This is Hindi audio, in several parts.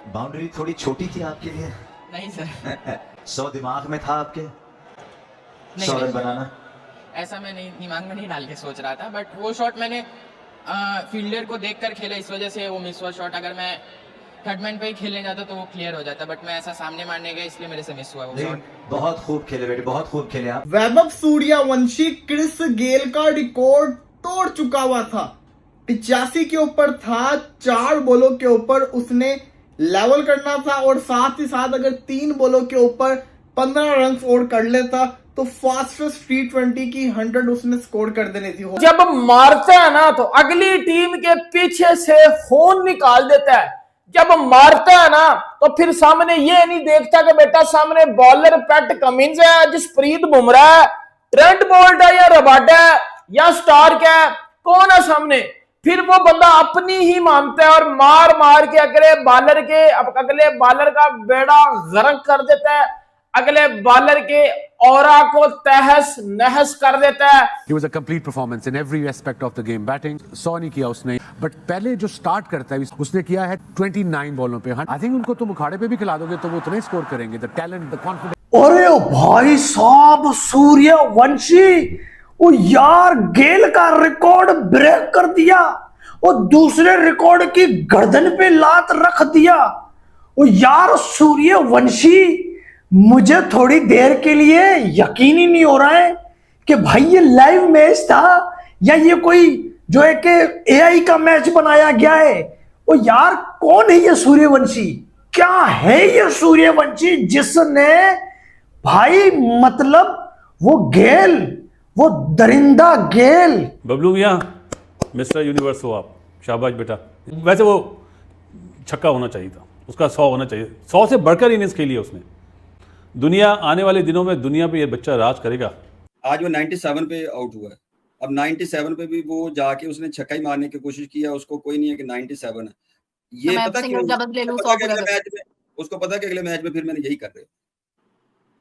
बाउंड्री थोड़ी छोटी थी आपके लिए? नहीं सर 100 दिमाग में था आपके? नहीं 100 रन नहीं, बनाना? ऐसा मैं नहीं दिमाग में नहीं डाल के सोच रहा था, बट वो शॉट मैंने फील्डर को देखकर खेला, इस वजह से वो मिस हुआ शॉट। अगर मैं थर्ड मैन पे ही खेलने जाता तो वो क्लियर हो जाता, बट मैं ऐसा सामने मारने गया इसलिए मेरे से मिस हुआ वो शॉट। बहुत खूब खेले बेटे, बहुत खूब खेले आप। वैभव सूर्यवंशी क्रिस गेल का रिकॉर्ड तोड़ चुका हुआ था। 85 के ऊपर था, 4 बॉलों के ऊपर उसने लेवल करना था और साथ ही साथ अगर 3 बॉलों के ऊपर 15 रन और कर लेता तो फास्टेस्ट T20 की 100 उसने स्कोर कर देनी थी। जब मारता है ना तो अगली टीम के पीछे से खून निकाल देता है। जब मारता है ना तो फिर सामने ये नहीं देखता कि बेटा सामने बॉलर पैट कमिंस है, जसप्रीत बुमराह है, ट्रेंट बोल्ट है या रबाडा है या स्टार्क है, कौन है सामने। फिर वो बंदा अपनी ही मानता है और मार मार के अगले बॉलर का बेड़ा गर्क कर देता है, अगले बॉलर के ऑरा को तहस नहस कर देता है। He was a complete performance in every aspect of the game. Batting 100 नहीं किया उसने, बट पहले जो स्टार्ट करता है उसने किया है 29 बॉलों पे। आई थिंक उनको तुम उखाड़े पे भी खिला दोगे तो वो उतना ही स्कोर करेंगे। The talent, the confidence. अरे भाई साहब सूर्यवंशी, वो यार गेल का रिकॉर्ड ब्रेक कर दिया और दूसरे रिकॉर्ड की गर्दन पे लात रख दिया। वो यार सूर्यवंशी, मुझे थोड़ी देर के लिए यकीन ही नहीं हो रहा है कि भाई ये लाइव मैच था या ये कोई जो है कि एआई का मैच बनाया गया है। वो यार कौन है ये सूर्यवंशी, क्या है ये सूर्यवंशी जिसने भाई मतलब वो गेल, वो दरिंदा गेल। बबलू मियां, मिस्टर यूनिवर्स हो आप, शाबाश बेटा। वैसे वो छक्का होना चाहिए था, उसका 100 होना चाहिए। 100 से बढ़कर इनिंग्स खेली है उसने। दुनिया आने वाले दिनों में दुनिया पे ये बच्चा राज करेगा। आज वो 97 पे आउट हुआ है, अब 97 पे भी वो जाके उसने छक्का ही मारने की कोशिश किया, उसको कोई नहीं है कि 97 है। ये पता क्यों? उसको पता कि अगले मैच में फिर मैंने यही कर रहे।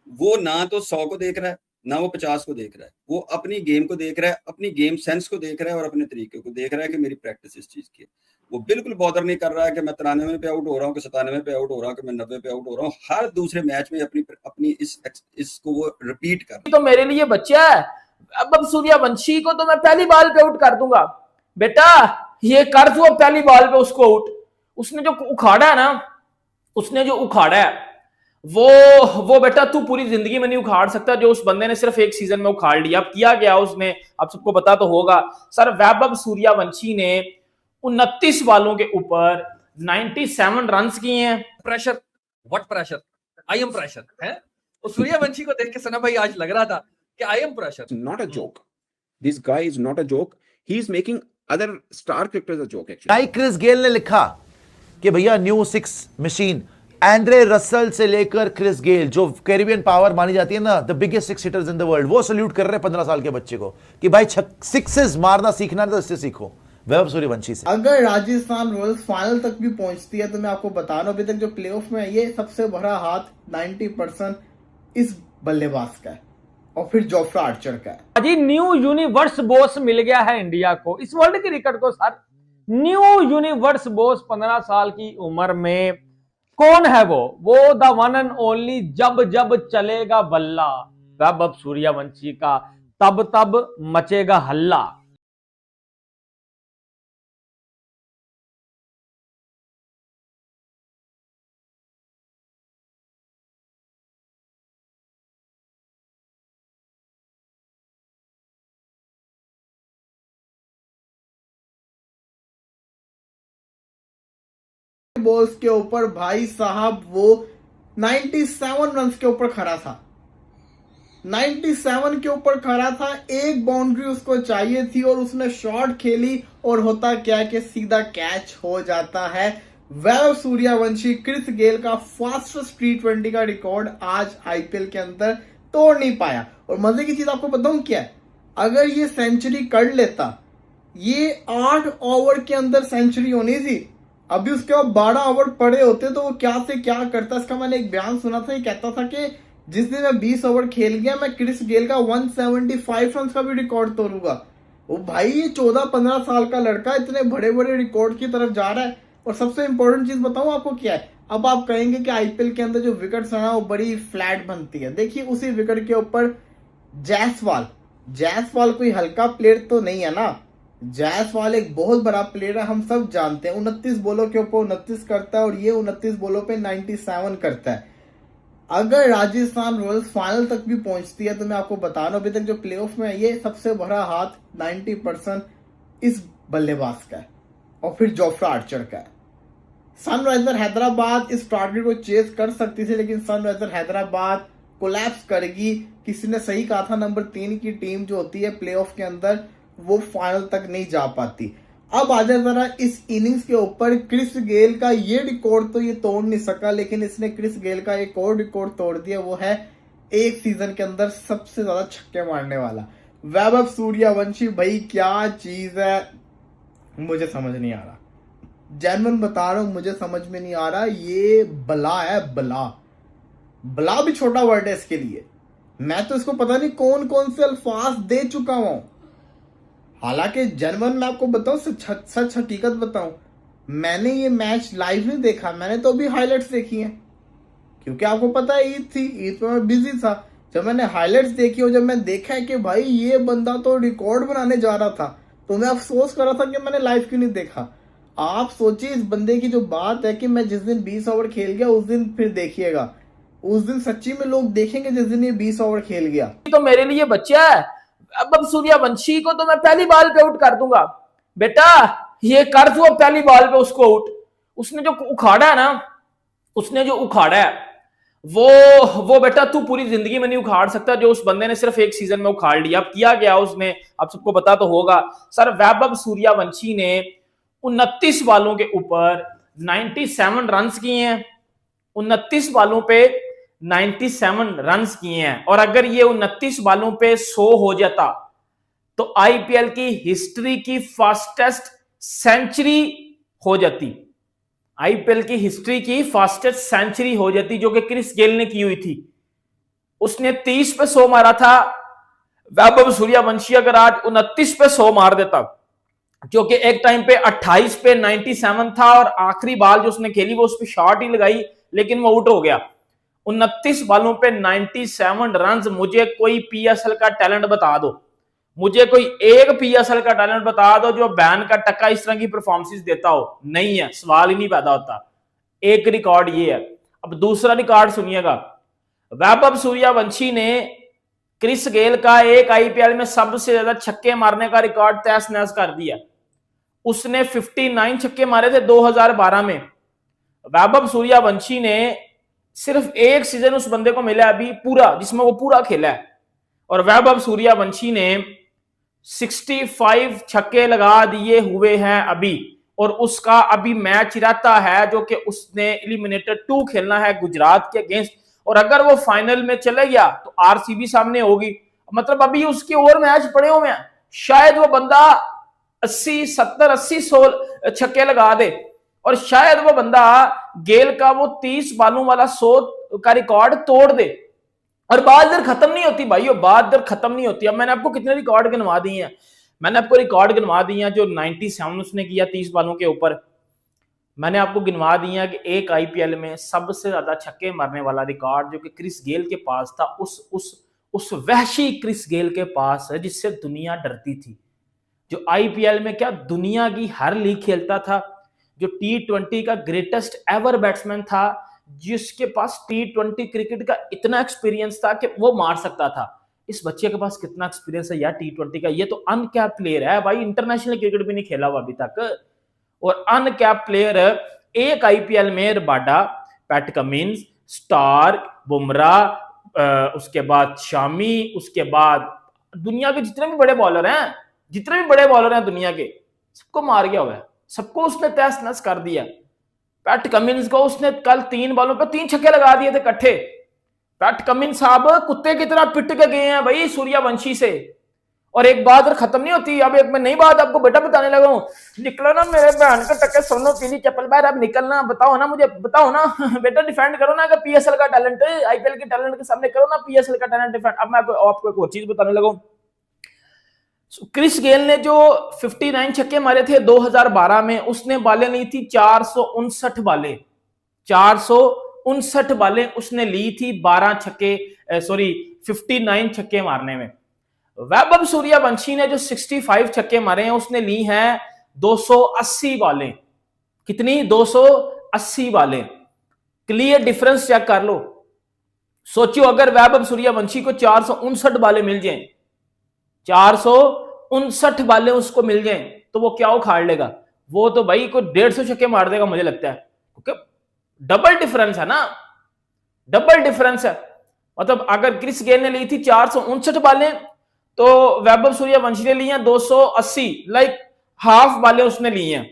वो ना तो 100 को देख रहा है ना वो 50 को देख रहा है, वो अपनी गेम को देख रहा है, अपनी गेम सेंस को देख रहा है और अपने तरीके को देख रहा है कि मेरी प्रैक्टिस इस चीज की है। वो बिल्कुल बॉदर नहीं कर रहा है कि मैं 93 पे आउट हो रहा हूँ, कि 97 पे आउट हो रहा हूँ, कि मैं 90 पे आउट हो रहा हूँ। हर दूसरे मैच में अपनी इसको वो रिपीट कर रहा है। तो मेरे लिए बच्चा है। अब सूर्यवंशी को तो मैं पहली बॉल पे आउट कर दूंगा। बेटा ये कर दो पहली बॉल पे उसको आउट। उसने जो उखाड़ा है ना, उसने जो उखाड़ा है वो बेटा तू पूरी जिंदगी में नहीं उखाड़ सकता जो उस बंदे ने सिर्फ एक सीजन में उखाड़ लिया। अब किया गया उसने, आप सबको पता तो होगा सर, वैभव सूर्यवंशी ने 29 बॉलों के ऊपर 97 रन किए हैं। Pressure, what pressure, I am pressure है। तो सूर्यवंशी को देख के सना भाई आज लग रहा था कि I am pressure. Not a joke, this guy is not a joke, he is making other star cricketers a joke actually. Chris Gayle ने लिखा कि भैया न्यू 6 मशीन, एंड्रे रसल से लेकर क्रिस गेल जो कैरिबियन पावर मानी जाती है ना, the biggest 6 hitters in the world, वो सल्यूट कर रहे हैं 15 साल के बच्चे को कि भाई 6 मारना सीखना है तो इससे सीखो, वैभव सूर्यवंशी से। अगर राजस्थान रॉयल्स फाइनल तक भी पहुंचती है तो मैं आपको बता रहा हूं अभी तक जो प्लेऑफ में है ये सबसे बड़ा हाथ 90% इस बल्लेबाज का है और फिर जोफ्रा आर्चर का है। जी न्यू यूनिवर्स बॉस मिल गया है इंडिया को, इस वर्ल्ड के रिकॉर्ड को सर। न्यू यूनिवर्स बॉस 15 साल की उम्र में कौन है वो द वन एंड ओनली जब जब चलेगा बल्ला, वैभव सूर्यवंशी का तब तब मचेगा हल्ला। बॉल्स के ऊपर भाई साहब वो 97 रन के ऊपर खड़ा था, 97 के ऊपर खड़ा था। एक बाउंड्री उसको चाहिए थी और उसने शॉट खेली और होता क्या कि सीधा कैच हो जाता है। वैभव सूर्यवंशी क्रिस गेल का फास्टेस्ट T20 का रिकॉर्ड आज आईपीएल के अंदर तोड़ नहीं पाया। और मजे की चीज आपको बताऊं क्या है, अगर ये सेंचुरी कर लेता, ये 8 ओवर के अंदर सेंचुरी होनी थी, अभी उसके बाद 12 ओवर पड़े होते तो वो क्या से क्या करता। इसका मैंने एक बयान सुना था, ये कहता था कि जिस दिन मैं 20 ओवर खेल गया मैं क्रिस गेल का 175 रन का भी रिकॉर्ड तोड़ूंगा। वो भाई ये 14-15 साल का लड़का इतने बड़े बड़े रिकॉर्ड की तरफ जा रहा है। और सबसे इंपॉर्टेंट चीज बताऊं आपको क्या है, अब आप कहेंगे कि आईपीएल के अंदर जो विकेट्स है ना वो बड़ी फ्लैट बनती है। देखिए उसी विकेट के ऊपर जायसवाल कोई हल्का प्लेयर तो नहीं है ना। जायसवाल एक बहुत बड़ा प्लेयर है, हम सब जानते हैं। 29 बॉलों के ऊपर 29 करता है और ये 29 बॉलों पे 97 करता है। अगर राजस्थान रॉयल्स फाइनल तक भी पहुंचती है तो मैं आपको बता रहा हूं अभी तक जो प्लेऑफ में है ये सबसे बड़ा हाथ 90% इस बल्लेबाज का है और फिर जोफ्रा आर्चर का है। सनराइजर हैदराबाद इस टारगेट को चेस कर सकती थी, लेकिन सनराइजर हैदराबाद कोलैप्स करेगी। किसी ने सही कहा था नंबर 3 की टीम जो होती है प्लेऑफ के अंदर वो फाइनल तक नहीं जा पाती। अब आ जाए जरा इस इनिंग्स के ऊपर। क्रिस गेल का ये रिकॉर्ड तो ये तोड़ नहीं सका, लेकिन इसने क्रिस गेल का एक और रिकॉर्ड तोड़ दिया, वो है एक सीजन के अंदर सबसे ज्यादा छक्के मारने वाला। वैभव सूर्यवंशी भाई क्या चीज है, मुझे समझ नहीं आ रहा, जेन्युइन बता रहा हूं, मुझे समझ में नहीं आ रहा। ये बला है, बला भी छोटा वर्ड है इसके लिए। मैं तो इसको पता नहीं कौन कौन से अल्फाज दे चुका हूं। हालांकि जेन्युइन मैं आपको बताऊं, सच हकीकत बताऊं, मैंने ये मैच लाइव नहीं देखा, मैंने तो अभी हाइलाइट्स देखी हैं, क्योंकि आपको पता है ईद थी, ईद पे मैं बिजी था। जब मैंने हाइलाइट्स देखी और जब मैं देखा है कि भाई ये बंदा तो रिकॉर्ड बनाने जा रहा था, तो मैं अफसोस कर रहा था कि मैंने लाइव क्यों नहीं देखा। आप सोचिए इस बंदे की जो बात है कि मैं जिस दिन 20 ओवर खेल गया उस दिन फिर देखिएगा, उस दिन सच्ची में लोग देखेंगे जिस दिन ये 20 ओवर खेल गया। तो मेरे लिए बच्चा है। अब सूर्यवंशी को तो मैं पहली बॉल पे आउट कर दूंगा, बेटा ये कर दो पहली बॉल पे उसको आउट। उसने जो उखाड़ा है ना, उसने जो उखाड़ा है वो बेटा तू पूरी जिंदगी में नहीं उखाड़ सकता जो उस बंदे ने सिर्फ एक सीजन में उखाड़ लिया। अब किया गया उसने, आप सबको पता तो होगा सर, वैभव सूर्यवंशी ने 29 बॉलों के ऊपर 97 रन किए हैं। 29 बॉलों पे 97 रन्स किए हैं, और अगर ये 29 बॉलों पे 100 हो जाता तो आईपीएल की हिस्ट्री की फास्टेस्ट सेंचुरी हो जाती। आईपीएल की हिस्ट्री की फास्टेस्ट सेंचुरी हो जाती जो कि क्रिस गेल ने की हुई थी। उसने 30 पे 100 मारा था। वैभव सूर्यवंशी अगर आज 29 पे 100 मार देता, जो कि एक टाइम पे 28 पे 97 था, और आखिरी बॉल जो उसने खेली वो उस पर शॉट ही लगाई लेकिन वो आउट हो गया। 29 बॉलों पे 97 रन। मुझे कोई पीएसएल का टैलेंट बता दो, मुझे कोई एक पीएसएल का टैलेंट बता दो जो बैन का टक्का इस तरह की परफॉर्मेंस देता हो। नहीं है, सवाल ही नहीं पैदा होता। एक रिकॉर्ड ये है। अब दूसरा रिकॉर्ड सुनिएगा, वैभव सूर्यवंशी ने क्रिस गेल का एक आईपीएल में सबसे ज्यादा छक्के मारने का रिकॉर्ड तहस नहस कर दिया। उसने 59 छक्के मारे थे 2012 में। वैभव सूर्यवंशी ने सिर्फ एक सीजन उस बंदे को मिला अभी पूरा, जिसमें वो पूरा खेला है, और वैभव सूर्यवंशी ने 65 छक्के लगा दिए हुए हैं अभी, और उसका अभी मैच रहता है जो कि उसने एलिमिनेटर 2 खेलना है गुजरात के अगेंस्ट, और अगर वो फाइनल में चले गया तो आरसीबी सामने होगी। मतलब अभी उसके और मैच पड़े हुए हैं, शायद वो बंदा 80 70 80 100 छक्के लगा दे, और शायद वो बंदा गेल का वो 30 बॉलों वाला 100 का रिकॉर्ड तोड़ दे। और बात दर खत्म नहीं होती भाई, बात दर खत्म नहीं होती। अब मैंने आपको कितने रिकॉर्ड गिनवा दिए हैं, मैंने आपको रिकॉर्ड गिनवा दिए हैं जो 97 उसने किया 30 बॉलों के ऊपर। मैंने आपको गिनवा दिया कि एक आईपीएल में सबसे ज्यादा छक्के मारने वाला रिकॉर्ड जो कि क्रिस गेल के पास था, उस वहशी क्रिस गेल के पास है जिससे दुनिया डरती थी, जो आईपीएल में क्या दुनिया की हर लीग खेलता था, जो T20 का ग्रेटेस्ट एवर बैट्समैन था, जिसके पास T20 क्रिकेट का इतना एक्सपीरियंस था कि वो मार सकता था। इस बच्चे के पास कितना एक्सपीरियंस है यार T20 का। ये तो अनकैप प्लेयर है भाई, इंटरनेशनल क्रिकेट भी नहीं खेला हुआ अभी तक, और अनकैप प्लेयर एक आईपीएल में Rabada, Pat Cummins, Starc, Bumrah, उसके बाद शामी, उसके बाद दुनिया के जितने भी बड़े बॉलर हैं दुनिया के, सबको मार गया हुआ है, सबको उसने तहस नहस कर दिया। पैट कमिंस को उसने कल 3 बॉलों पे 3 छक्के लगा दिए थे इकट्ठे। पैट कमिंस साहब कुत्ते की तरह पिट के गए हैं भाई सूर्यवंशी से। और एक बात खत्म नहीं होती, अब एक मैं नई बात आपको बेटा बताने लगा हूं। निकलो ना मेरे बहन के टक्के, सोनो पीली चप्पल बाहर, अब निकलना, बताओ ना मुझे, बताओ ना बेटा, डिफेंड करो ना कि पीएसएल का टैलेंट आईपीएल के टैलेंट के सामने करो ना पीएसएल का टैलेंट डिफेंड। अब मैं आपको एक और चीज बताने लगा हूं। क्रिस गेल ने जो 59 छक्के मारे थे 2012 में, उसने बालें ली थी 459 बालें, 459 बालें उसने ली थी 59 छक्के मारने में। वैभव सूर्यवंशी ने जो 65 छक्के मारे हैं उसने ली हैं 280 बालें। कितनी? 280 बालें। क्लियर डिफरेंस चेक कर लो। सोचो अगर वैभव सूर्यवंशी को 459 बालें मिल जाएं, 459 बालें उसको मिल जाएं, तो वो क्या उखाड़ लेगा? वो तो भाई को 150 छक्के मार देगा मुझे लगता है, क्योंकि डबल डिफरेंस है ना, डबल डिफरेंस है। मतलब अगर क्रिस गेल ने ली थी 459 बालें तो वैभव सूर्यवंशी ने ली हैं 280, लाइक हाफ बालें उसने ली हैं।